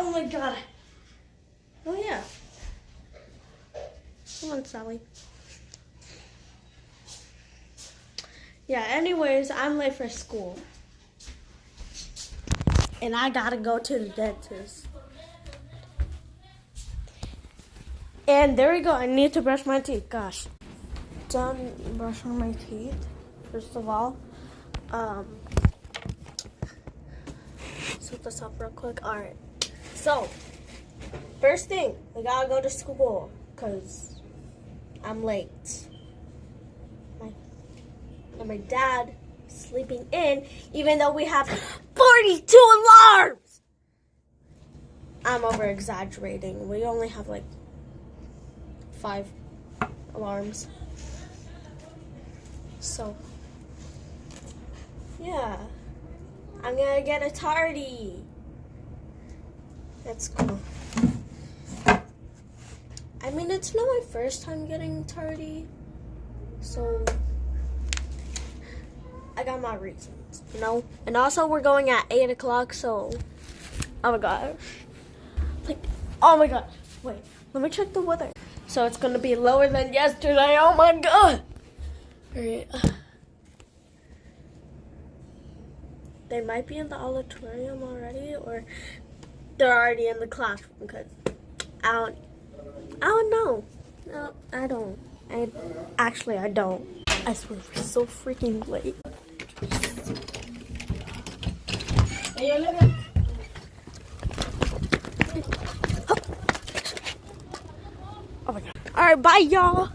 Oh my god. Oh yeah. Come on, Sally. Yeah, anyways, I'm late for school. And I gotta go to the dentist. And there we go. I need to brush my teeth. Gosh. Done brushing my teeth, first of all. Set this up real quick. Alright. So, first thing, I gotta go to school because I'm late. And my dad sleeping in, even though we have 42 alarms. I'm over exaggerating. We only have like 5 alarms. So, yeah. I'm gonna get a tardy. That's cool. I mean, it's not my first time getting tardy. So, I got my reasons, you know? And also, we're going at 8 o'clock, so... Oh my gosh. Like, oh my gosh. Wait, let me check the weather. So, it's gonna be lower than yesterday. Oh my god. Alright. They might be in the auditorium already, or they're already in the classroom, because I don't know. No, I don't. Actually, I don't. I swear, we're so freaking late. Oh my god. Alright, bye y'all.